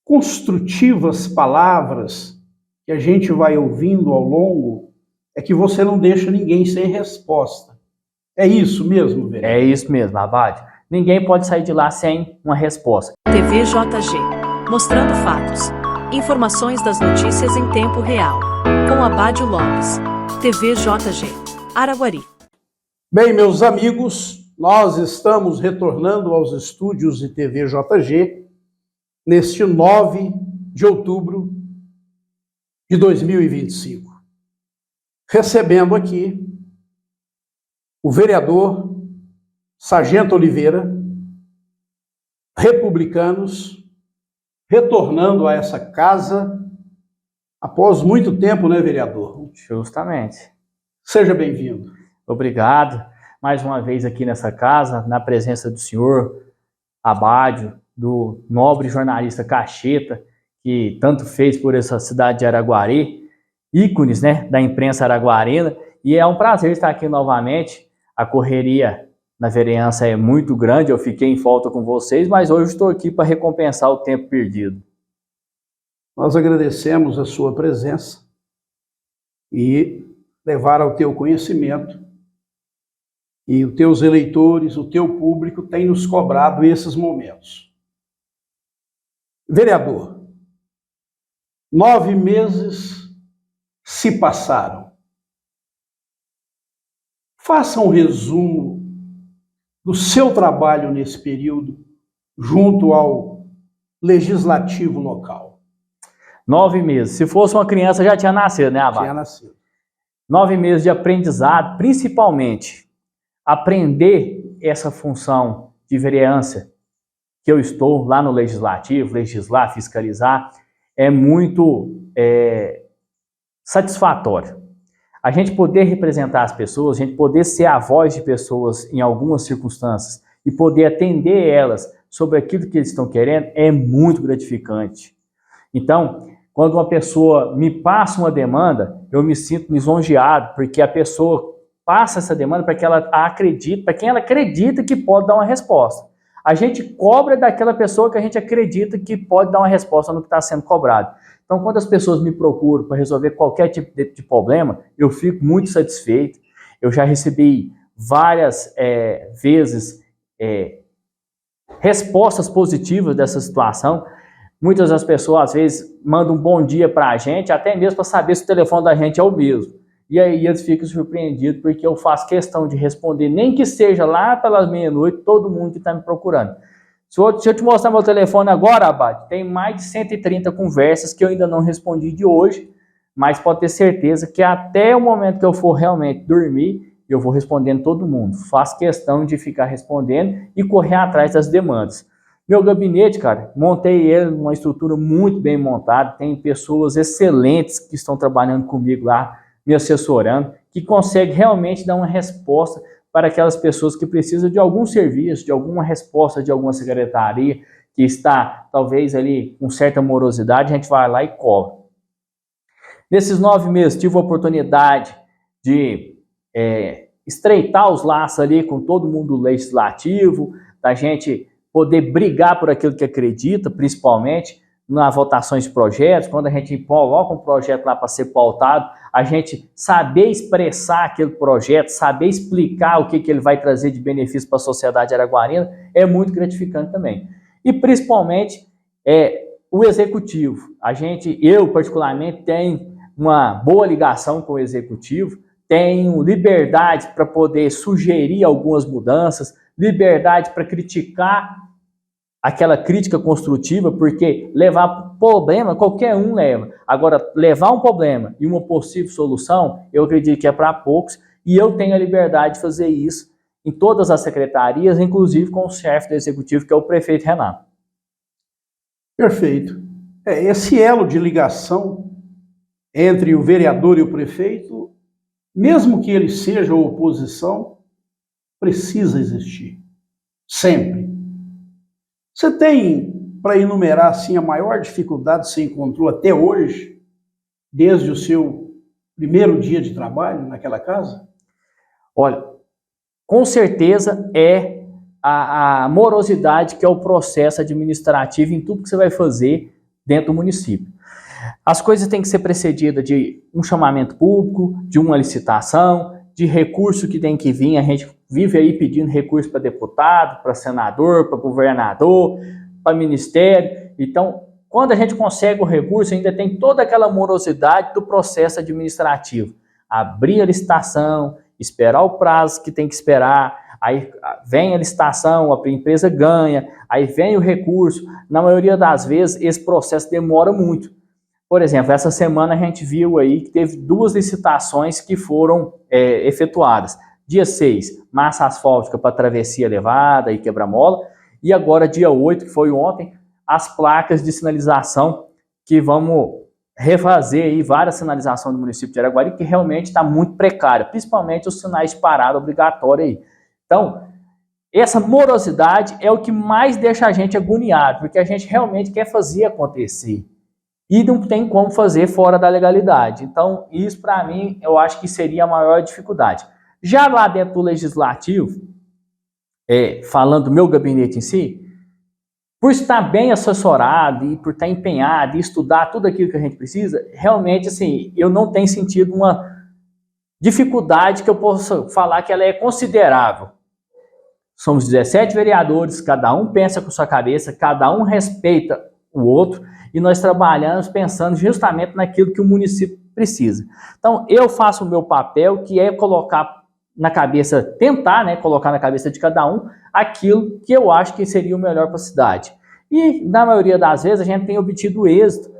construtivas palavras que a gente vai ouvindo ao longo é que você não deixa ninguém sem resposta. É isso mesmo, vereador? É isso mesmo, Abade. Ninguém pode sair de lá sem uma resposta. TV JG, mostrando fatos. Informações das notícias em tempo real. Com Abádio Lopes. TV JG, Araguari. Bem, meus amigos, nós estamos retornando aos estúdios de TV JG neste 9 de outubro de 2025. Recebendo aqui o vereador Sargento Oliveira, republicanos, retornando a essa casa após muito tempo, né, vereador? Justamente. Seja bem-vindo. Obrigado. Mais uma vez aqui nessa casa, na presença do senhor Abádio, do nobre jornalista Cacheta, que tanto fez por essa cidade de Araguari, ícones, né, da imprensa araguarina, e é um prazer estar aqui novamente. A correria na vereança é muito grande, eu fiquei em falta com vocês, mas hoje estou aqui para recompensar o tempo perdido. Nós agradecemos a sua presença e levar ao teu conhecimento, e os teus eleitores, o teu público tem nos cobrado esses momentos. Vereador, 9 meses se passaram. Faça um resumo do seu trabalho nesse período junto ao legislativo local. 9 meses. Se fosse uma criança, já tinha nascido, né, Abádio? Tinha nascido. 9 meses de aprendizado, principalmente aprender essa função de vereança que eu estou lá no legislativo, legislar, fiscalizar, é muito satisfatório. A gente poder representar as pessoas, a gente poder ser a voz de pessoas em algumas circunstâncias e poder atender elas sobre aquilo que eles estão querendo é muito gratificante. Então, quando uma pessoa me passa uma demanda, eu me sinto lisonjeado, porque a pessoa passa essa demanda para que ela acredite, para quem ela acredita que pode dar uma resposta. A gente cobra daquela pessoa que a gente acredita que pode dar uma resposta no que está sendo cobrado. Então, quando as pessoas me procuram para resolver qualquer tipo de problema, eu fico muito satisfeito. Eu já recebi várias vezes respostas positivas dessa situação. Muitas das pessoas, às vezes, mandam um bom dia para a gente, até mesmo para saber se o telefone da gente é o mesmo. E aí eles ficam surpreendidos, porque eu faço questão de responder, nem que seja lá pelas meia-noite, todo mundo que está me procurando. Se eu te mostrar meu telefone agora, Abade, tem mais de 130 conversas que eu ainda não respondi de hoje, mas pode ter certeza que até o momento que eu for realmente dormir, eu vou respondendo todo mundo. Faço questão de ficar respondendo e correr atrás das demandas. Meu gabinete, cara, montei ele numa estrutura muito bem montada, tem pessoas excelentes que estão trabalhando comigo lá, me assessorando, que conseguem realmente dar uma resposta para aquelas pessoas que precisam de algum serviço, de alguma resposta de alguma secretaria, que está talvez ali com certa morosidade, a gente vai lá e cobra. Nesses 9 meses tive a oportunidade de estreitar os laços ali com todo mundo legislativo, da gente poder brigar por aquilo que acredita, principalmente nas votações de projetos, quando a gente coloca um projeto lá para ser pautado, a gente saber expressar aquele projeto, saber explicar o que ele vai trazer de benefício para a sociedade araguarina, é muito gratificante também. E principalmente o executivo. Eu particularmente tenho uma boa ligação com o executivo, tenho liberdade para poder sugerir algumas mudanças, liberdade para criticar aquela crítica construtiva, porque levar problema, qualquer um leva. Agora, levar um problema e uma possível solução, eu acredito que é para poucos, e eu tenho a liberdade de fazer isso em todas as secretarias, inclusive com o chefe do executivo, que é o prefeito Renato. Perfeito. Esse elo de ligação entre o vereador e o prefeito, mesmo que ele seja oposição, precisa existir. Sempre. Você tem, para enumerar assim, a maior dificuldade que você encontrou até hoje, desde o seu primeiro dia de trabalho naquela casa? Olha, com certeza a morosidade, que é o processo administrativo em tudo que você vai fazer dentro do município. As coisas têm que ser precedidas de um chamamento público, de uma licitação, de recurso que tem que vir. A gente vive aí pedindo recurso para deputado, para senador, para governador, para ministério. Então, quando a gente consegue o recurso, ainda tem toda aquela morosidade do processo administrativo. Abrir a licitação, esperar o prazo que tem que esperar, aí vem a licitação, a empresa ganha, aí vem o recurso. Na maioria das vezes, esse processo demora muito. Por exemplo, essa semana a gente viu aí que teve 2 licitações que foram efetuadas. Dia 6, massa asfáltica para travessia elevada e quebra-mola. E agora, dia 8, que foi ontem, as placas de sinalização, que vamos refazer aí várias sinalizações do município de Araguari, que realmente está muito precária, principalmente os sinais de parada obrigatória aí. Então, essa morosidade é o que mais deixa a gente agoniado, porque a gente realmente quer fazer acontecer. E não tem como fazer fora da legalidade. Então, isso para mim, eu acho que seria a maior dificuldade. Já lá dentro do Legislativo, falando do meu gabinete em si, por estar bem assessorado e por estar empenhado e estudar tudo aquilo que a gente precisa, realmente, assim, eu não tenho sentido uma dificuldade que eu possa falar que ela é considerável. Somos 17 vereadores, cada um pensa com sua cabeça, cada um respeita o outro, e nós trabalhamos pensando justamente naquilo que o município precisa. Então, eu faço o meu papel, que é colocar na cabeça, tentar, né, colocar na cabeça de cada um aquilo que eu acho que seria o melhor para a cidade. E, na maioria das vezes, a gente tem obtido êxito.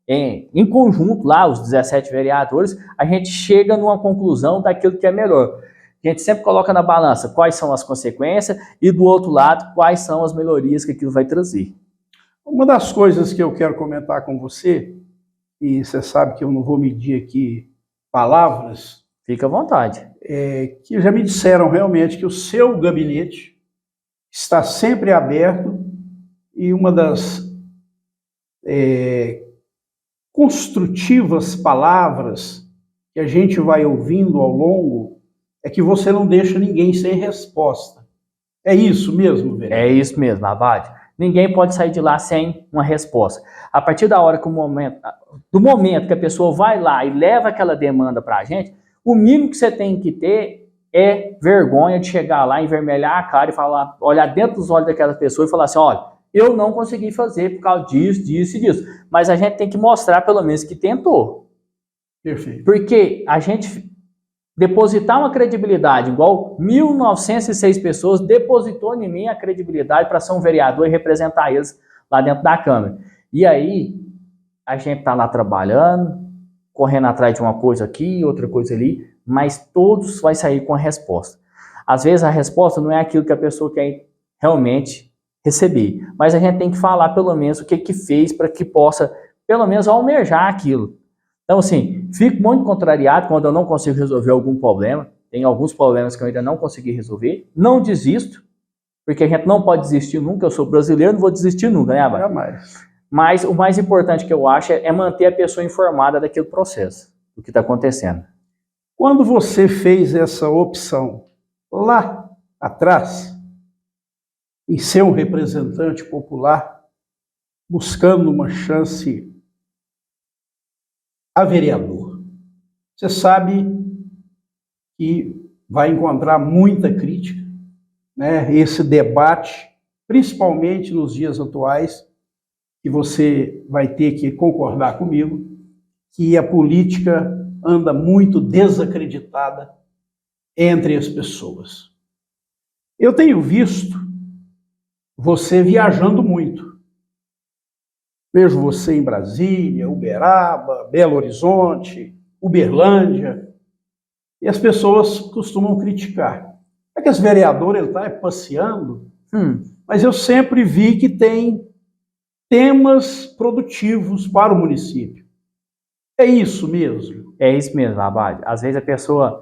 Em conjunto, lá, os 17 vereadores, a gente chega numa conclusão daquilo que é melhor. A gente sempre coloca na balança quais são as consequências e, do outro lado, quais são as melhorias que aquilo vai trazer. Uma das coisas que eu quero comentar com você, e você sabe que eu não vou medir aqui palavras, fica à vontade, que já me disseram realmente que o seu gabinete está sempre aberto, e uma das construtivas palavras que a gente vai ouvindo ao longo é que você não deixa ninguém sem resposta. É isso mesmo, vereador? É isso mesmo, Abade. Ninguém pode sair de lá sem uma resposta. A partir da hora que do momento que a pessoa vai lá e leva aquela demanda para a gente, o mínimo que você tem que ter é vergonha de chegar lá, envermelhar a cara e falar, olhar dentro dos olhos daquela pessoa e falar assim, olha, eu não consegui fazer por causa disso, disso e disso. Mas a gente tem que mostrar pelo menos que tentou. Perfeito. Porque a gente depositar uma credibilidade, igual 1.906 pessoas depositou em mim a credibilidade para ser um vereador e representar eles lá dentro da Câmara. E aí, a gente está lá trabalhando, correndo atrás de uma coisa aqui, outra coisa ali, mas todos vai sair com a resposta. Às vezes a resposta não é aquilo que a pessoa quer realmente receber, mas a gente tem que falar pelo menos o que fez para que possa, pelo menos, almejar aquilo. Então, assim, fico muito contrariado quando eu não consigo resolver algum problema. Tem alguns problemas que eu ainda não consegui resolver. Não desisto, porque a gente não pode desistir nunca. Eu sou brasileiro, não vou desistir nunca, né, Abad? Jamais. Mas o mais importante que eu acho é manter a pessoa informada daquele processo, do que está acontecendo. Quando você fez essa opção lá atrás, em ser um representante popular, buscando uma chance a vereador, você sabe que vai encontrar muita crítica, né? Esse debate, principalmente nos dias atuais, que você vai ter que concordar comigo, que a política anda muito desacreditada entre as pessoas. Eu tenho visto você viajando muito. Vejo você em Brasília, Uberaba, Belo Horizonte, Uberlândia, e as pessoas costumam criticar. É que esse vereador está passeando, mas eu sempre vi que tem temas produtivos para o município. É isso mesmo? É isso mesmo, Abad. Às vezes a pessoa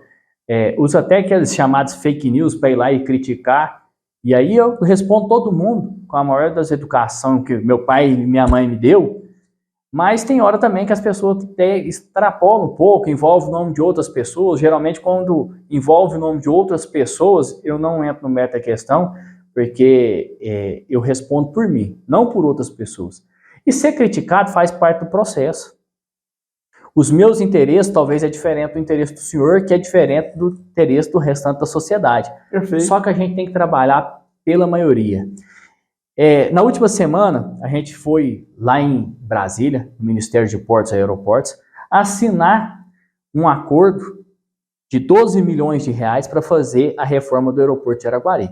usa até aqueles chamados fake news para ir lá e criticar, e aí eu respondo todo mundo com a maior das educações que meu pai e minha mãe me deu, mas tem hora também que as pessoas extrapolam um pouco, envolve o nome de outras pessoas. Geralmente quando envolve o nome de outras pessoas, eu não entro no mérito da questão, porque eu respondo por mim, não por outras pessoas. E ser criticado faz parte do processo. Os meus interesses talvez é diferente do interesse do senhor, que é diferente do interesse do restante da sociedade. Perfeito. Só que a gente tem que trabalhar pela maioria. Na última semana, a gente foi lá em Brasília, no Ministério de Portos e Aeroportos, assinar um acordo de 12 milhões de reais para fazer a reforma do aeroporto de Araguari.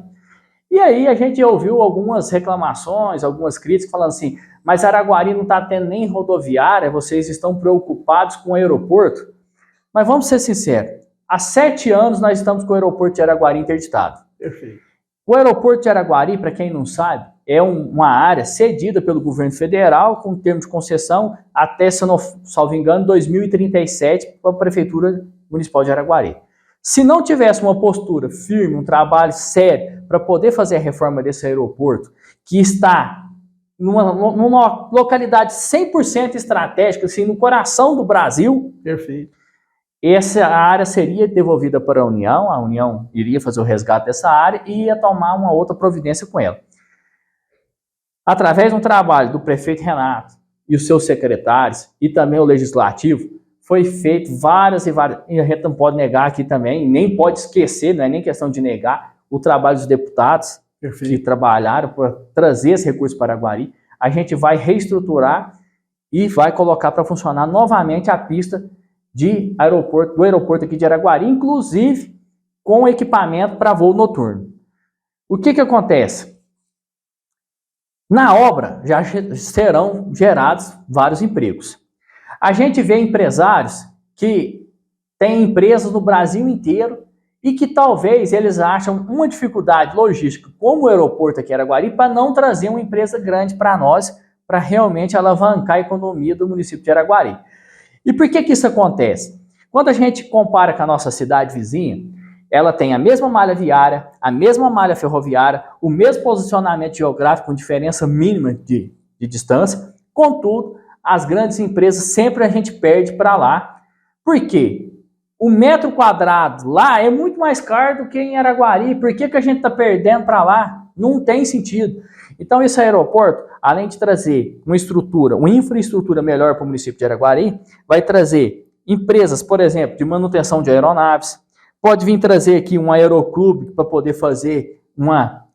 E aí a gente ouviu algumas reclamações, algumas críticas falando assim, mas Araguari não está tendo nem rodoviária, vocês estão preocupados com o aeroporto? Mas vamos ser sinceros, há 7 anos nós estamos com o aeroporto de Araguari interditado. Perfeito. O aeroporto de Araguari, para quem não sabe, é uma área cedida pelo governo federal com termo de concessão até, se não salvo engano, 2037 para a Prefeitura Municipal de Araguari. Se não tivesse uma postura firme, um trabalho sério para poder fazer a reforma desse aeroporto, que está numa localidade 100% estratégica, assim, no coração do Brasil, Perfeito. essa área seria devolvida para a União iria fazer o resgate dessa área e ia tomar uma outra providência com ela. Através de um trabalho do prefeito Renato e os seus secretários e também o legislativo, foi feito várias, e a gente não pode negar aqui também, nem pode esquecer, não é nem questão de negar, o trabalho dos deputados que trabalharam para trazer esse recurso para Araguari. A gente vai reestruturar e vai colocar para funcionar novamente a pista do aeroporto aqui de Araguari, inclusive com equipamento para voo noturno. O que acontece? Na obra já serão gerados vários empregos. A gente vê empresários que têm empresas no Brasil inteiro e que talvez eles acham uma dificuldade logística, como o aeroporto aqui em Araguari, para não trazer uma empresa grande para nós, para realmente alavancar a economia do município de Araguari. E por que isso acontece? Quando a gente compara com a nossa cidade vizinha, ela tem a mesma malha viária, a mesma malha ferroviária, o mesmo posicionamento geográfico com diferença mínima de distância, contudo, as grandes empresas sempre a gente perde para lá. Por quê? O metro quadrado lá é muito mais caro do que em Araguari. Por que a gente está perdendo para lá? Não tem sentido. Então esse aeroporto, além de trazer uma infraestrutura melhor para o município de Araguari, vai trazer empresas, por exemplo, de manutenção de aeronaves, pode vir trazer aqui um aeroclube para poder fazer uma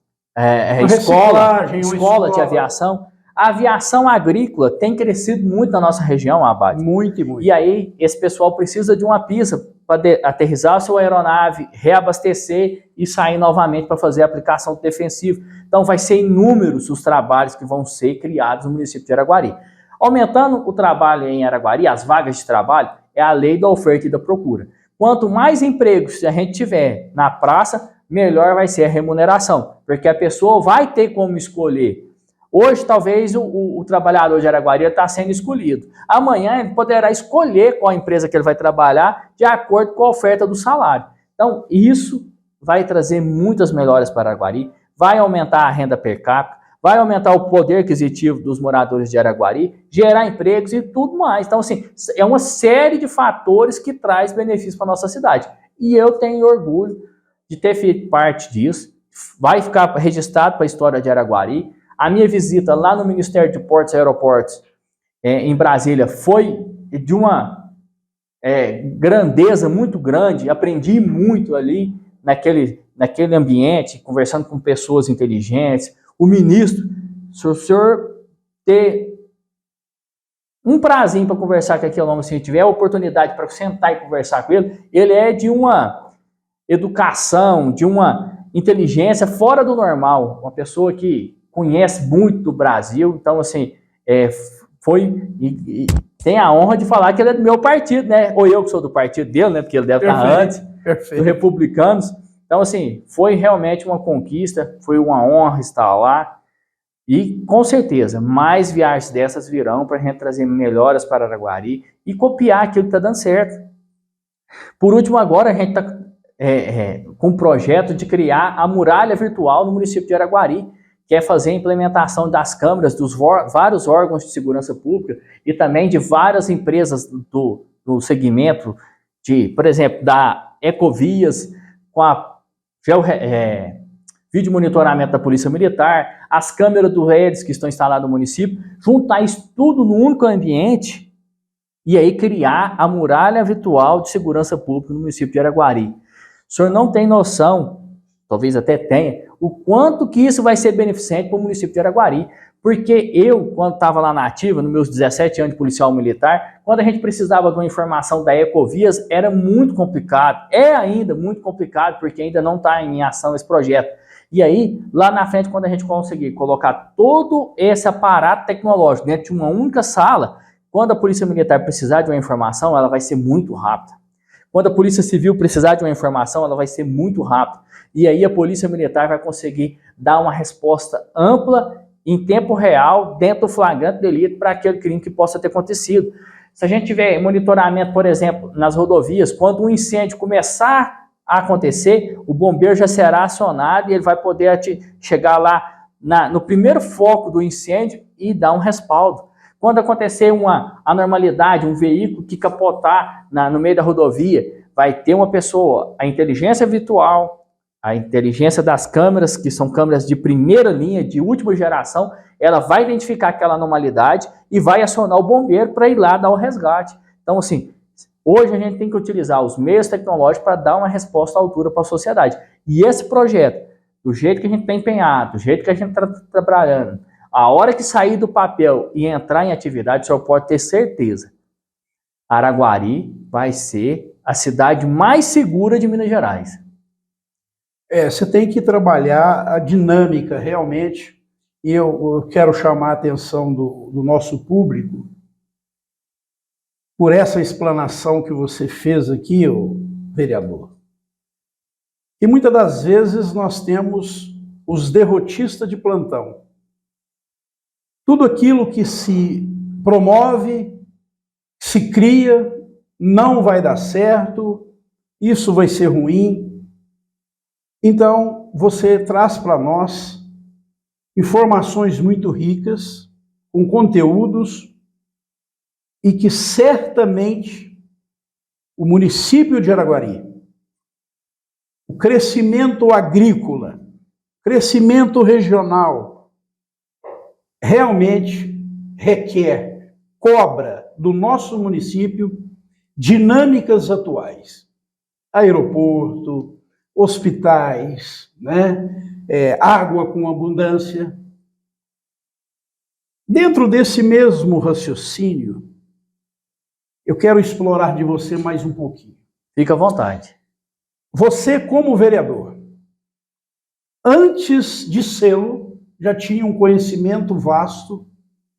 escola de aviação. A aviação agrícola tem crescido muito na nossa região, Abade. Muito, muito. E aí, esse pessoal precisa de uma pista para aterrissar a sua aeronave, reabastecer e sair novamente para fazer a aplicação defensiva. Então, vai ser inúmeros os trabalhos que vão ser criados no município de Araguari. Aumentando o trabalho em Araguari, as vagas de trabalho, é a lei da oferta e da procura. Quanto mais empregos a gente tiver na praça, melhor vai ser a remuneração, porque a pessoa vai ter como escolher. Hoje, talvez, o trabalhador de Araguari está sendo escolhido. Amanhã, ele poderá escolher qual empresa que ele vai trabalhar de acordo com a oferta do salário. Então, isso vai trazer muitas melhoras para Araguari, vai aumentar a renda per capita, vai aumentar o poder aquisitivo dos moradores de Araguari, gerar empregos e tudo mais. Então, assim, é uma série de fatores que traz benefícios para a nossa cidade. E eu tenho orgulho de ter feito parte disso. Vai ficar registrado para a história de Araguari. A minha visita lá no Ministério de Portos e Aeroportos, em Brasília, foi de uma grandeza muito grande. Aprendi muito ali naquele ambiente, conversando com pessoas inteligentes. O ministro, se o senhor ter um prazinho para conversar com aquele homem, se tiver a oportunidade para sentar e conversar com ele é de uma educação, de uma inteligência fora do normal. Uma pessoa que conhece muito do Brasil, então, assim, tem a honra de falar que ele é do meu partido, né? Ou eu que sou do partido dele, né? Porque ele deve estar antes, dos republicanos. Então, assim, foi realmente uma conquista, foi uma honra estar lá. E, com certeza, mais viagens dessas virão para a gente trazer melhoras para Araguari e copiar aquilo que está dando certo. Por último, agora, a gente está com um projeto de criar a muralha virtual no município de Araguari, que é fazer a implementação das câmeras dos vários órgãos de segurança pública e também de várias empresas do segmento, por exemplo, da Ecovias, com a vídeo monitoramento da Polícia Militar, as câmeras do Redes que estão instaladas no município, juntar isso tudo num único ambiente e aí criar a muralha virtual de segurança pública no município de Araguari. O senhor não tem noção, talvez até tenha, o quanto que isso vai ser beneficente para o município de Araguari. Porque eu, quando estava lá na ativa, nos meus 17 anos de policial militar, quando a gente precisava de uma informação da Ecovias, era muito complicado. É ainda muito complicado, porque ainda não está em ação esse projeto. E aí, lá na frente, quando a gente conseguir colocar todo esse aparato tecnológico dentro de uma única sala, quando a Polícia Militar precisar de uma informação, ela vai ser muito rápida. Quando a Polícia Civil precisar de uma informação, ela vai ser muito rápida. E aí a Polícia Militar vai conseguir dar uma resposta ampla em tempo real, dentro do flagrante delito, para aquele crime que possa ter acontecido. Se a gente tiver monitoramento, por exemplo, nas rodovias, quando um incêndio começar a acontecer, o bombeiro já será acionado e ele vai poder chegar lá no primeiro foco do incêndio e dar um respaldo. Quando acontecer uma anormalidade, um veículo que capotar no meio da rodovia, vai ter uma pessoa, a inteligência virtual, a inteligência das câmeras, que são câmeras de primeira linha, de última geração, ela vai identificar aquela anormalidade e vai acionar o bombeiro para ir lá dar o resgate. Então, assim, hoje a gente tem que utilizar os meios tecnológicos para dar uma resposta à altura para a sociedade. E esse projeto, do jeito que a gente está empenhado, do jeito que a gente está trabalhando, a hora que sair do papel e entrar em atividade, o senhor pode ter certeza, Araguari vai ser a cidade mais segura de Minas Gerais. Você tem que trabalhar a dinâmica realmente, e eu quero chamar a atenção do nosso público por essa explanação que você fez aqui, vereador. E muitas das vezes nós temos os derrotistas de plantão. Tudo aquilo que se promove, se cria, não vai dar certo, isso vai ser ruim. Então, você traz para nós informações muito ricas, com conteúdos, e que certamente o município de Araguari, o crescimento agrícola, crescimento regional, realmente requer, cobra do nosso município dinâmicas atuais. Aeroporto, hospitais, água com abundância. Dentro desse mesmo raciocínio, eu quero explorar de você mais um pouquinho. Fica à vontade. Você, como vereador, antes de sê-lo, já tinha um conhecimento vasto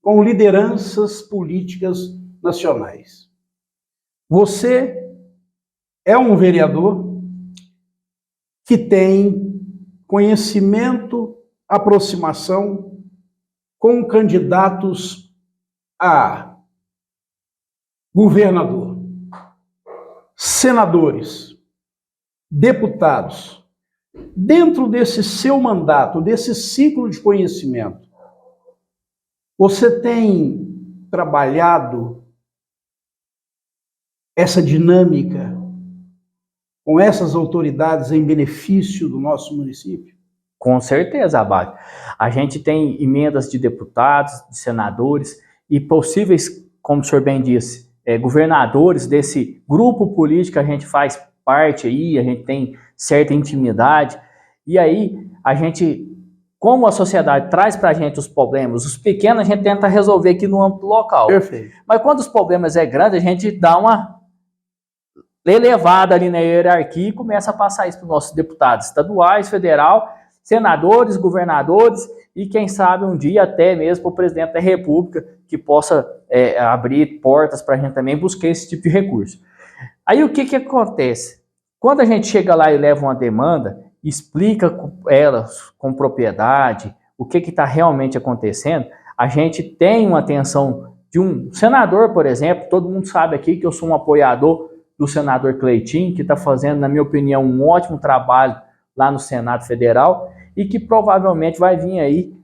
com lideranças políticas nacionais. Você é um vereador que tem conhecimento, aproximação com candidatos a governador, senadores, deputados. Dentro desse seu mandato, desse ciclo de conhecimento, você tem trabalhado essa dinâmica com essas autoridades em benefício do nosso município? Com certeza, Abade. A gente tem emendas de deputados, de senadores e possíveis, como o senhor bem disse, governadores desse grupo político que a gente faz parte aí, a gente tem certa intimidade. E aí, a gente, como a sociedade traz para a gente os problemas, os pequenos a gente tenta resolver aqui no âmbito local. Perfeito. Mas quando os problemas é grande, a gente dá uma elevada ali na hierarquia e começa a passar isso para os nossos deputados estaduais, federal, senadores, governadores e quem sabe um dia até mesmo para o presidente da República que possa abrir portas para a gente também buscar esse tipo de recurso. Aí o que acontece? Quando a gente chega lá e leva uma demanda, explica ela com propriedade o que está realmente acontecendo, a gente tem uma atenção de um senador, por exemplo, todo mundo sabe aqui que eu sou um apoiador do senador Cleitinho, que está fazendo, na minha opinião, um ótimo trabalho lá no Senado Federal e que provavelmente vai vir aí,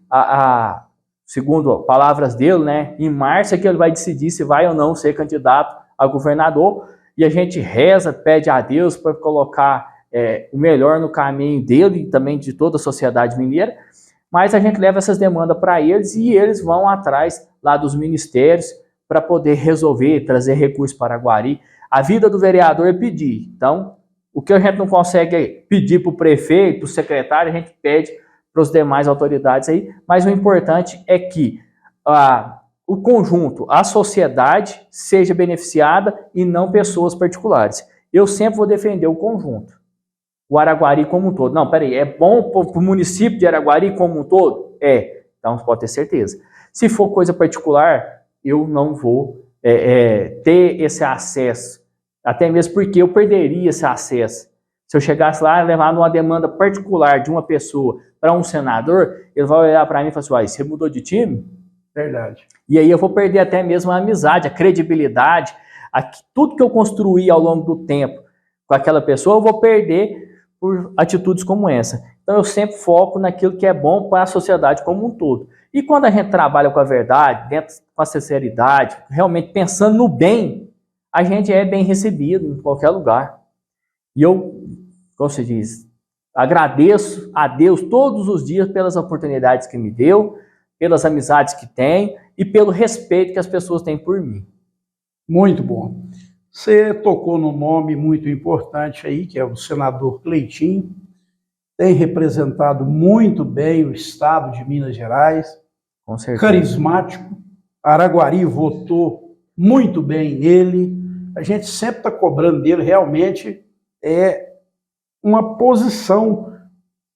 segundo palavras dele, em março é que ele vai decidir se vai ou não ser candidato a governador e a gente reza, pede a Deus para colocar o melhor no caminho dele e também de toda a sociedade mineira, mas a gente leva essas demandas para eles e eles vão atrás lá dos ministérios para poder resolver, trazer recursos para Araguari. A vida do vereador é pedir. Então, o que a gente não consegue pedir para o prefeito, para o secretário, a gente pede para as demais autoridades aí, mas o importante é que o conjunto, a sociedade, seja beneficiada e não pessoas particulares. Eu sempre vou defender o conjunto, o Araguari como um todo. Não, peraí, é bom para o município de Araguari como um todo? Então pode ter certeza. Se for coisa particular, eu não vou ter esse acesso, até mesmo porque eu perderia esse acesso. Se eu chegasse lá e levar uma demanda particular de uma pessoa para um senador, ele vai olhar para mim e falar assim, você mudou de time? Verdade. E aí eu vou perder até mesmo a amizade, a credibilidade, tudo que eu construí ao longo do tempo com aquela pessoa, eu vou perder por atitudes como essa. Então eu sempre foco naquilo que é bom para a sociedade como um todo. E quando a gente trabalha com a verdade, com a sinceridade, realmente pensando no bem, a gente é bem recebido em qualquer lugar. E eu, como se diz, agradeço a Deus todos os dias pelas oportunidades que me deu, pelas amizades que tem e pelo respeito que as pessoas têm por mim. Muito bom. Você tocou num nome muito importante aí, que é o senador Cleitinho. Tem representado muito bem o estado de Minas Gerais. Com certeza. Carismático. Araguari votou muito bem nele. A gente sempre está cobrando dele, realmente uma posição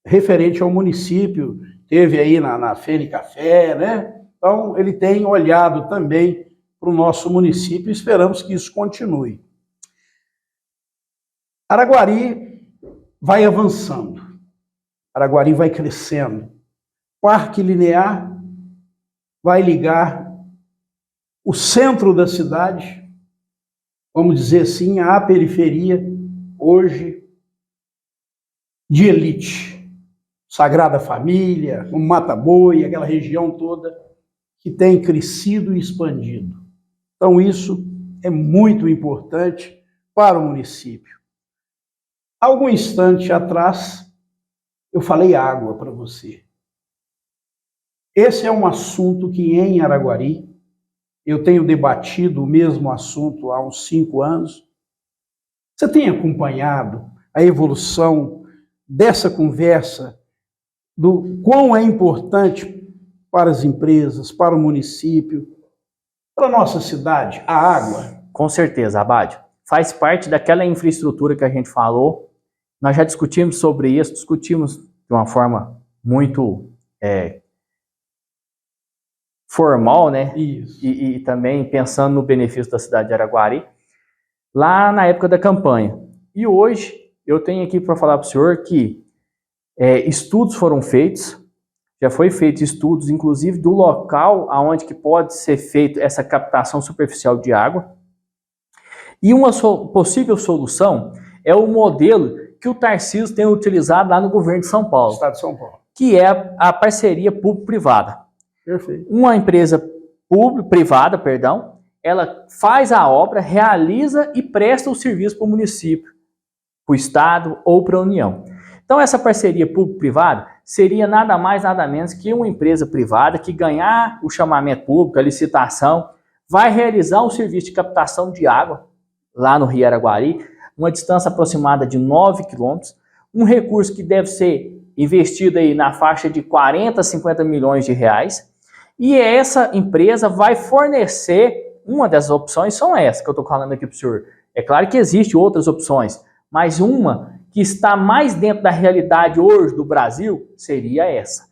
referente ao município. Teve aí na Fene Café, né? Então, ele tem olhado também para o nosso município e esperamos que isso continue. Araguari vai avançando. Araguari vai crescendo. Parque Linear vai ligar o centro da cidade, vamos dizer assim, à periferia, hoje, de elite. Sagrada Família, o Mata Boi, aquela região toda que tem crescido e expandido. Então isso é muito importante para o município. Há algum instante atrás, eu falei água para você. Esse é um assunto que em Araguari, eu tenho debatido o mesmo assunto há uns 5 anos. Você tem acompanhado a evolução dessa conversa, do quão é importante para as empresas, para o município, para a nossa cidade, a água? Com certeza, Abádio. Faz parte daquela infraestrutura que a gente falou. Nós já discutimos sobre isso, discutimos de uma forma muito formal, né? Isso. E também pensando no benefício da cidade de Araguari, lá na época da campanha. E hoje eu tenho aqui para falar para o senhor que estudos foram feitos, já foi feito estudos, inclusive, do local aonde que pode ser feita essa captação superficial de água. E uma possível solução é o modelo que o Tarcísio tem utilizado lá no governo de São Paulo. Estado de São Paulo. Que é a parceria público-privada. Perfeito. Uma empresa privada, ela faz a obra, realiza e presta o serviço para o município, para o estado ou para a União. Então essa parceria público-privada seria nada mais, nada menos que uma empresa privada que ganhar o chamamento público, a licitação, vai realizar um serviço de captação de água lá no Rio Araguari, uma distância aproximada de 9 quilômetros, um recurso que deve ser investido aí na faixa de 40 a 50 milhões de reais, e essa empresa vai fornecer, uma das opções são essas que eu estou falando aqui para o senhor. É claro que existem outras opções, mas uma que está mais dentro da realidade hoje do Brasil seria essa.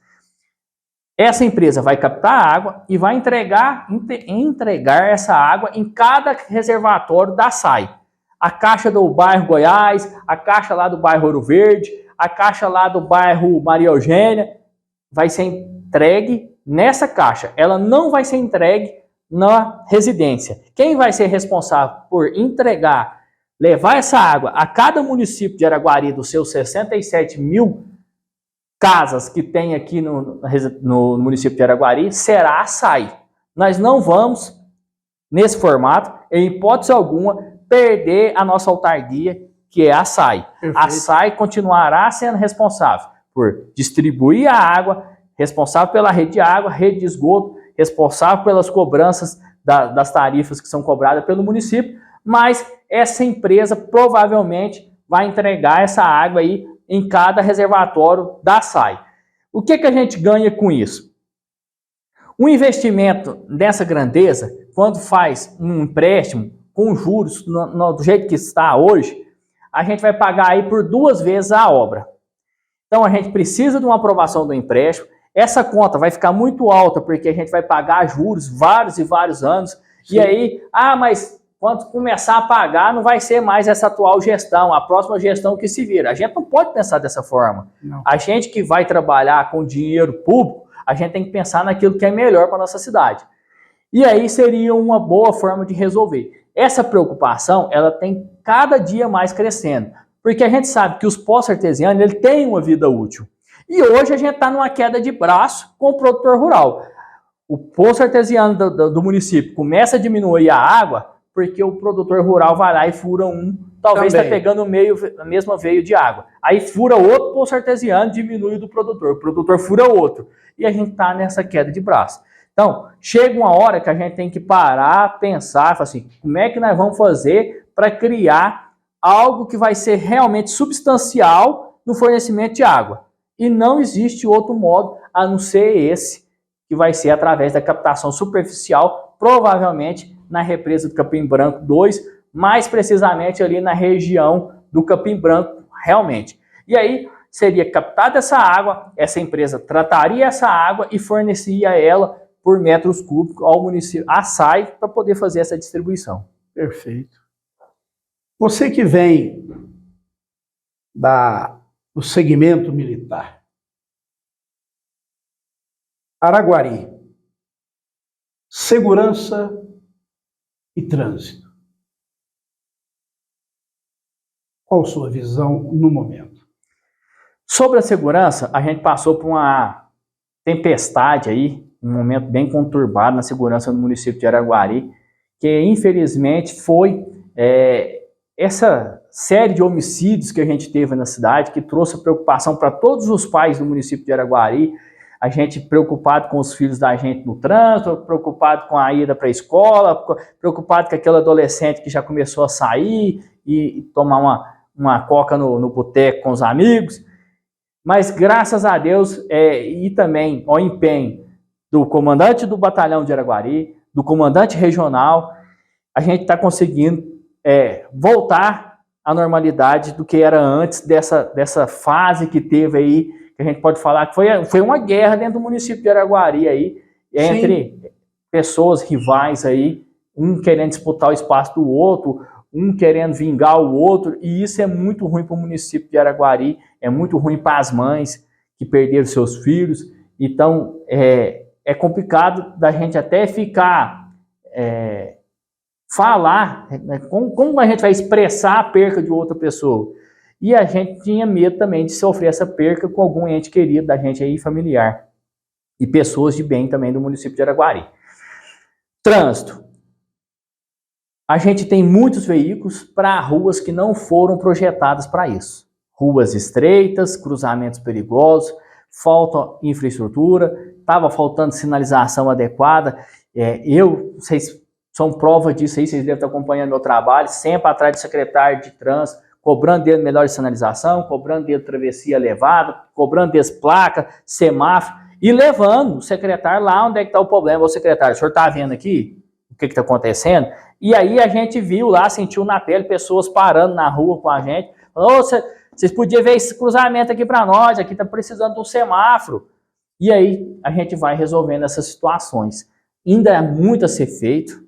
Essa empresa vai captar água e vai entregar essa água em cada reservatório da SAI. A caixa do bairro Goiás, a caixa lá do bairro Ouro Verde, a caixa lá do bairro Maria Eugênia, vai ser entregue nessa caixa. Ela não vai ser entregue na residência. Quem vai ser responsável por entregar, levar essa água a cada município de Araguari, dos seus 67 mil casas que tem aqui no município de Araguari, será a SAI. Nós não vamos, nesse formato, em hipótese alguma, perder a nossa autarquia que é a SAI. Perfeito. A SAI continuará sendo responsável por distribuir a água, responsável pela rede de água, rede de esgoto, responsável pelas cobranças das tarifas que são cobradas pelo município, mas essa empresa provavelmente vai entregar essa água aí em cada reservatório da SAI. O que a gente ganha com isso? Um investimento dessa grandeza, quando faz um empréstimo com juros do jeito que está hoje, a gente vai pagar aí por 2 vezes a obra. Então a gente precisa de uma aprovação do empréstimo. Essa conta vai ficar muito alta porque a gente vai pagar juros vários e vários anos. Sim. E aí, mas quando começar a pagar, não vai ser mais essa atual gestão, a próxima gestão que se vira. A gente não pode pensar dessa forma. Não. A gente que vai trabalhar com dinheiro público, a gente tem que pensar naquilo que é melhor para a nossa cidade. E aí seria uma boa forma de resolver. Essa preocupação, ela tem cada dia mais crescendo, porque a gente sabe que os poços artesianos, ele tem uma vida útil. E hoje a gente está numa queda de braço com o produtor rural. O poço artesiano do município começa a diminuir a água porque o produtor rural vai lá e fura talvez está pegando a mesma veio de água. Aí fura outro poço artesiano, diminui o produtor fura outro. E a gente está nessa queda de braço. Então, chega uma hora que a gente tem que parar, pensar, falar assim, como é que nós vamos fazer para criar algo que vai ser realmente substancial no fornecimento de água. E não existe outro modo a não ser esse, que vai ser através da captação superficial, provavelmente na represa do Capim Branco 2, mais precisamente ali na região do Capim Branco, realmente. E aí seria captada essa água, essa empresa trataria essa água e fornecia ela por metros cúbicos ao município, a SAI, para poder fazer essa distribuição. Perfeito. Você que vem do segmento militar, Araguari, segurança e trânsito. Qual a sua visão no momento? Sobre a segurança, a gente passou por uma tempestade aí, um momento bem conturbado na segurança no município de Araguari, que infelizmente foi essa série de homicídios que a gente teve na cidade, que trouxe preocupação para todos os pais do município de Araguari, a gente preocupado com os filhos da gente no trânsito, preocupado com a ida para a escola, preocupado com aquele adolescente que já começou a sair e tomar uma coca no boteco com os amigos. Mas graças a Deus e também ao empenho do comandante do batalhão de Araguari, do comandante regional, a gente está conseguindo voltar à normalidade do que era antes dessa fase que teve aí, que a gente pode falar que foi uma guerra dentro do município de Araguari aí, entre pessoas rivais aí, um querendo disputar o espaço do outro, um querendo vingar o outro, e isso é muito ruim para o município de Araguari, é muito ruim para as mães que perderam seus filhos. Então é complicado da gente até ficar falar como a gente vai expressar a perca de outra pessoa. E a gente tinha medo também de sofrer essa perca com algum ente querido da gente aí, familiar. E pessoas de bem também do município de Araguari. Trânsito. A gente tem muitos veículos para ruas que não foram projetadas para isso. Ruas estreitas, cruzamentos perigosos, falta infraestrutura, estava faltando sinalização adequada. Vocês são prova disso aí, vocês devem estar acompanhando meu trabalho, sempre atrás do secretário de trânsito, cobrando dele melhor sinalização, cobrando dele travessia elevada, cobrando deles placa, semáforo, e levando o secretário lá onde é que está o problema. Ô secretário, o senhor está vendo aqui o que está acontecendo? E aí a gente viu lá, sentiu na pele, pessoas parando na rua com a gente, falou, vocês podiam ver esse cruzamento aqui para nós, aqui está precisando de um semáforo. E aí a gente vai resolvendo essas situações. Ainda há muito a ser feito.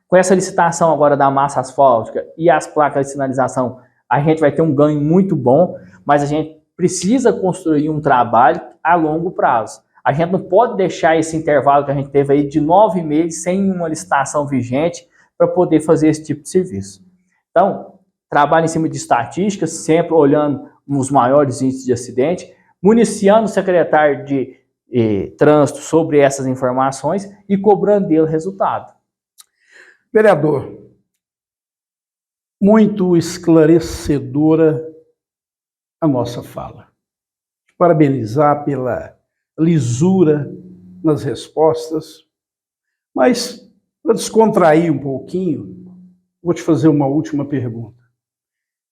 Com essa licitação agora da massa asfáltica e as placas de sinalização, a gente vai ter um ganho muito bom, mas a gente precisa construir um trabalho a longo prazo. A gente não pode deixar esse intervalo que a gente teve aí de 9 meses sem uma licitação vigente para poder fazer esse tipo de serviço. Então, trabalho em cima de estatísticas, sempre olhando os maiores índices de acidente, municiando o secretário de trânsito sobre essas informações e cobrando dele resultado. Vereador, muito esclarecedora a nossa fala. Parabenizar pela lisura nas respostas, mas para descontrair um pouquinho, vou te fazer uma última pergunta.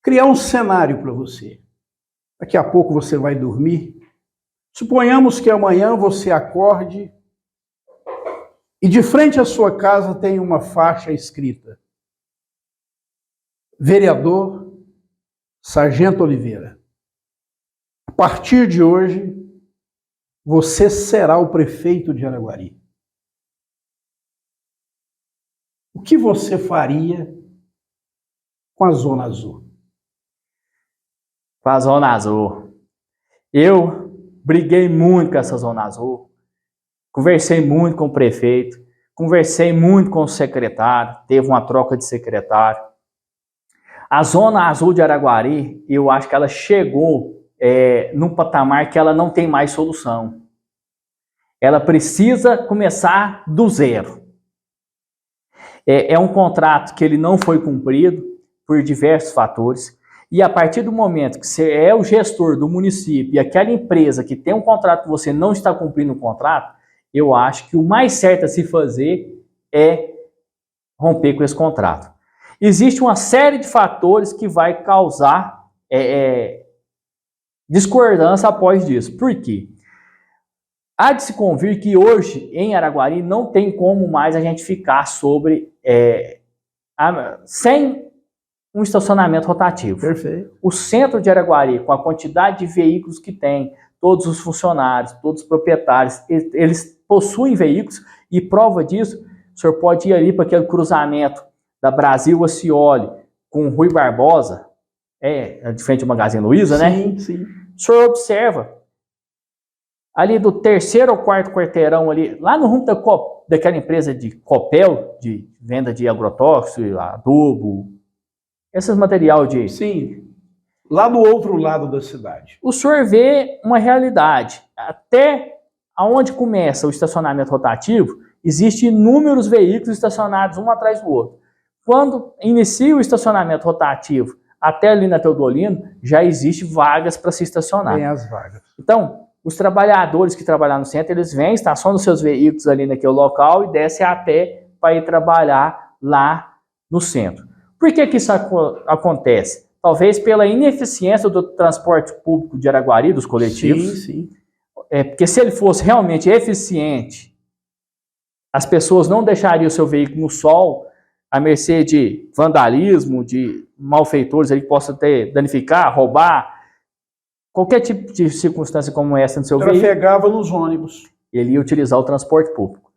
Criar um cenário para você. Daqui a pouco você vai dormir. Suponhamos que amanhã você acorde e de frente à sua casa tem uma faixa escrita: Vereador Sargento Oliveira, a partir de hoje, você será o prefeito de Araguari. O que você faria com a Zona Azul? Com a Zona Azul. Eu briguei muito com essa Zona Azul, conversei muito com o prefeito, conversei muito com o secretário, teve uma troca de secretário. A Zona Azul de Araguari, eu acho que ela chegou num patamar que ela não tem mais solução. Ela precisa começar do zero. É um contrato que ele não foi cumprido por diversos fatores, e a partir do momento que você é o gestor do município e aquela empresa que tem um contrato que você não está cumprindo o contrato, eu acho que o mais certo a se fazer é romper com esse contrato. Existe uma série de fatores que vai causar discordância após disso. Por quê? Há de se convir que hoje, em Araguari, não tem como mais a gente ficar sem um estacionamento rotativo. Perfeito. O centro de Araguari, com a quantidade de veículos que tem, todos os funcionários, todos os proprietários, eles possuem veículos, e prova disso, o senhor pode ir ali para aquele cruzamento da Brasil Acioli com Rui Barbosa, de frente ao Magazine Luiza, né? Sim, sim. O senhor observa, ali do terceiro ou quarto quarteirão ali, lá no rumo daquela empresa de Copel, de venda de agrotóxico, adubo, esses material de... Sim, lá do outro lado da cidade. O senhor vê uma realidade. Até aonde começa o estacionamento rotativo, existem inúmeros veículos estacionados um atrás do outro. Quando inicia o estacionamento rotativo até ali na Teodolino, já existe vagas para se estacionar. Tem as vagas. Então, os trabalhadores que trabalham no centro, eles vêm, estacionam seus veículos ali naquele local e descem a pé para ir trabalhar lá no centro. Por que isso acontece? Talvez pela ineficiência do transporte público de Araguari, dos coletivos. Sim, sim. Porque se ele fosse realmente eficiente, as pessoas não deixariam o seu veículo no sol, à mercê de vandalismo, de malfeitores aí que possam danificar, roubar, qualquer tipo de circunstância como essa no seu veículo. Trafegava nos ônibus. Ele ia utilizar o transporte público.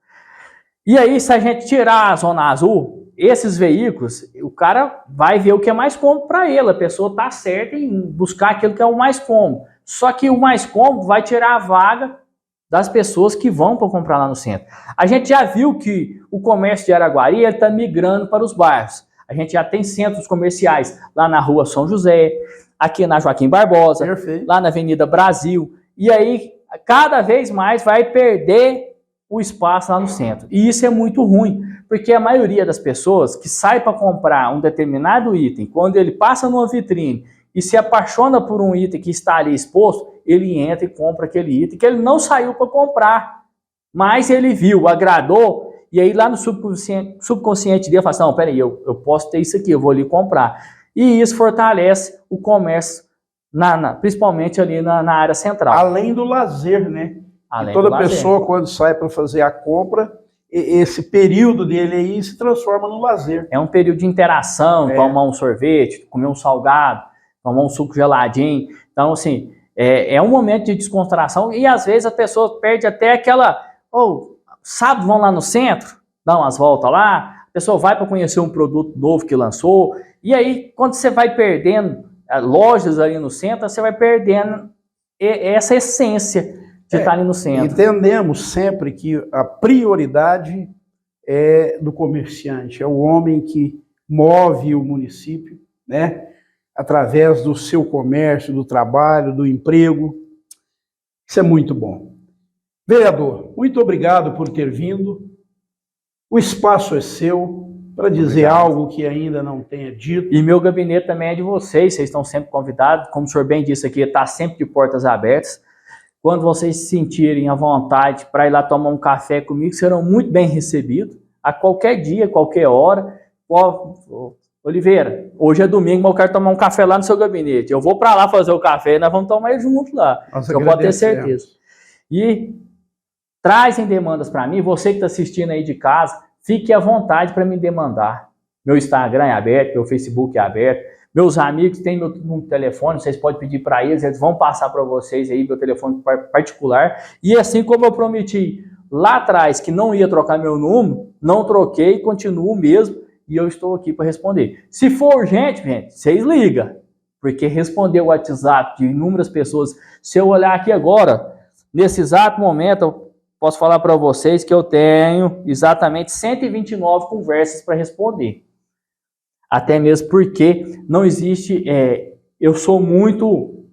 E aí, se a gente tirar a Zona Azul, esses veículos, o cara vai ver o que é mais cômodo para ele. A pessoa está certa em buscar aquilo que é o mais cômodo. Só que o mais cômodo vai tirar a vaga das pessoas que vão para comprar lá no centro. A gente já viu que o comércio de Araguari está migrando para os bairros. A gente já tem centros comerciais lá na rua São José, aqui na Joaquim Barbosa, Perfeito. Lá na Avenida Brasil. E aí, cada vez mais vai perder o espaço lá no centro. E isso é muito ruim, porque a maioria das pessoas que sai para comprar um determinado item, quando ele passa numa vitrine e se apaixona por um item que está ali exposto, ele entra e compra aquele item que ele não saiu para comprar, mas ele viu, agradou, e aí lá no subconsciente dele fala assim, não, peraí, eu posso ter isso aqui, eu vou ali comprar. E isso fortalece o comércio, principalmente ali na área central. Além do lazer, né? Além toda do lazer. pessoa, quando sai para fazer a compra, esse período dele aí se transforma no lazer. É um período de interação, tomar um sorvete, comer um salgado, tomar um suco geladinho. Então, assim, é um momento de descontração e às vezes a pessoa perde até aquela... sábado vão lá no centro, dá umas voltas lá, a pessoa vai para conhecer um produto novo que lançou, e aí quando você vai perdendo lojas ali no centro, você vai perdendo essa essência de estar ali no centro. Entendemos sempre que a prioridade é do comerciante, é o homem que move o município, né? Através do seu comércio, do trabalho, do emprego. Isso é muito bom. Vereador, muito obrigado por ter vindo. O espaço é seu. para dizer algo que ainda não tenha dito. E meu gabinete também é de vocês estão sempre convidados. Como o senhor bem disse aqui, está sempre de portas abertas. Quando vocês se sentirem à vontade para ir lá tomar um café comigo, serão muito bem recebidos, a qualquer dia, qualquer hora. Oliveira, hoje é domingo, mas eu quero tomar um café lá no seu gabinete. Eu vou para lá fazer o café e nós vamos tomar ele junto lá. Eu posso ter certeza. E trazem demandas para mim, você que está assistindo aí de casa, fique à vontade para me demandar. Meu Instagram é aberto, meu Facebook é aberto. Meus amigos têm meu telefone, vocês podem pedir para eles vão passar para vocês aí meu telefone particular. E assim como eu prometi lá atrás que não ia trocar meu número, não troquei, continuo mesmo e eu estou aqui para responder. Se for urgente, gente, vocês ligam, porque responder o WhatsApp de inúmeras pessoas, se eu olhar aqui agora, nesse exato momento, eu posso falar para vocês que eu tenho exatamente 129 conversas para responder. Até mesmo porque não existe, eu sou muito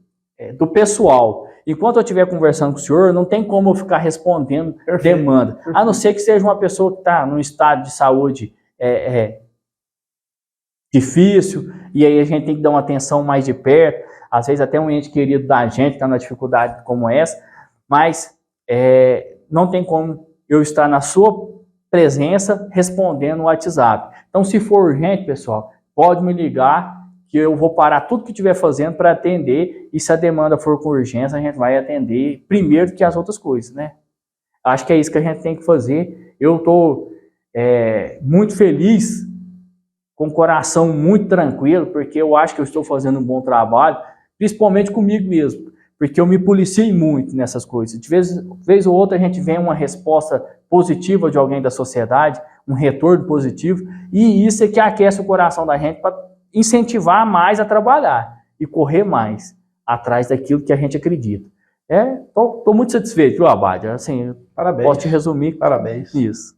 do pessoal. Enquanto eu estiver conversando com o senhor, não tem como eu ficar respondendo demanda. A não ser que seja uma pessoa que está num estado de saúde difícil, e aí a gente tem que dar uma atenção mais de perto. Às vezes até um ente querido da gente está numa dificuldade como essa, mas não tem como eu estar na sua presença respondendo no WhatsApp. Então, se for urgente, pessoal, pode me ligar que eu vou parar tudo que estiver fazendo para atender, e se a demanda for com urgência, a gente vai atender primeiro que as outras coisas, né? Acho que é isso que a gente tem que fazer. Eu estou muito feliz, com o coração muito tranquilo, porque eu acho que eu estou fazendo um bom trabalho, principalmente comigo mesmo, porque eu me policiei muito nessas coisas. De vez ou outra a gente vê uma resposta positiva de alguém da sociedade, um retorno positivo, e isso é que aquece o coração da gente para incentivar mais a trabalhar e correr mais atrás daquilo que a gente acredita. Estou muito satisfeito, viu, Abade? Assim, parabéns. Posso te resumir. Parabéns. Isso.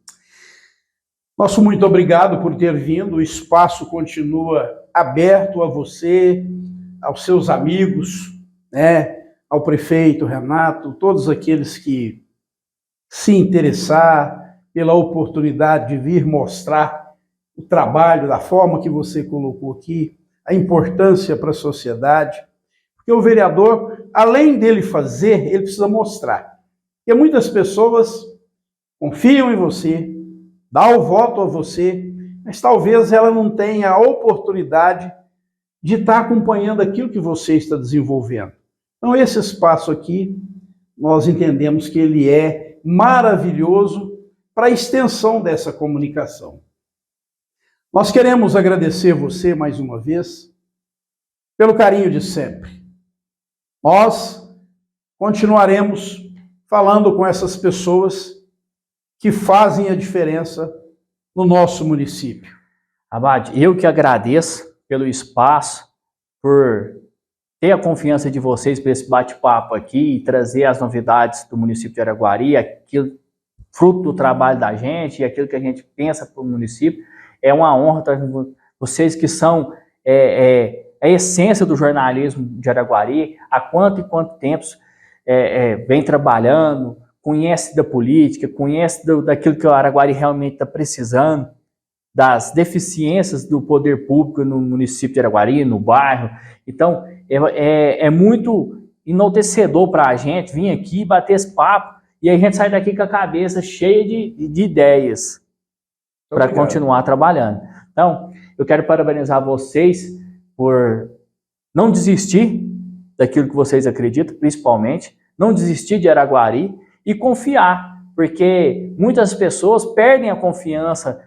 Nosso muito obrigado por ter vindo. O espaço continua aberto a você, aos seus amigos, ao prefeito Renato, todos aqueles que se interessar pela oportunidade de vir mostrar o trabalho da forma que você colocou aqui, a importância para a sociedade, porque o vereador, além dele fazer, ele precisa mostrar. Porque muitas pessoas confiam em você, dão o voto a você, mas talvez ela não tenha a oportunidade de estar acompanhando aquilo que você está desenvolvendo. Então, esse espaço aqui, nós entendemos que ele é maravilhoso para a extensão dessa comunicação. Nós queremos agradecer você mais uma vez pelo carinho de sempre. Nós continuaremos falando com essas pessoas que fazem a diferença no nosso município. Abade, eu que agradeço pelo espaço, por ter a confiança de vocês para esse bate-papo aqui e trazer as novidades do município de Araguari, aquilo fruto do trabalho da gente e aquilo que a gente pensa para o município. É uma honra estar com vocês que são a essência do jornalismo de Araguari, há quanto e quanto tempo vem trabalhando, conhece da política, conhece daquilo que o Araguari realmente está precisando, das deficiências do poder público no município de Araguari, no bairro. Então, é muito enaltecedor para a gente vir aqui e bater esse papo, e a gente sai daqui com a cabeça cheia de ideias para continuar trabalhando. Então, eu quero parabenizar vocês por não desistir daquilo que vocês acreditam, principalmente, não desistir de Araguari e confiar, porque muitas pessoas perdem a confiança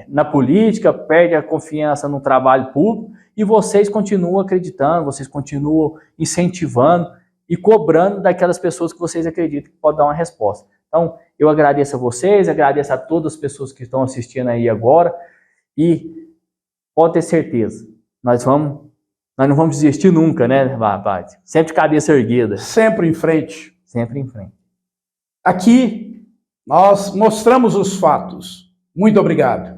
na política, perdem a confiança no trabalho público, e vocês continuam acreditando, vocês continuam incentivando e cobrando daquelas pessoas que vocês acreditam que podem dar uma resposta. Então, eu agradeço a vocês, agradeço a todas as pessoas que estão assistindo aí agora, e pode ter certeza, nós não vamos desistir nunca, né, Abade? Sempre de cabeça erguida. Sempre em frente. Sempre em frente. Aqui, nós mostramos os fatos. Muito obrigado.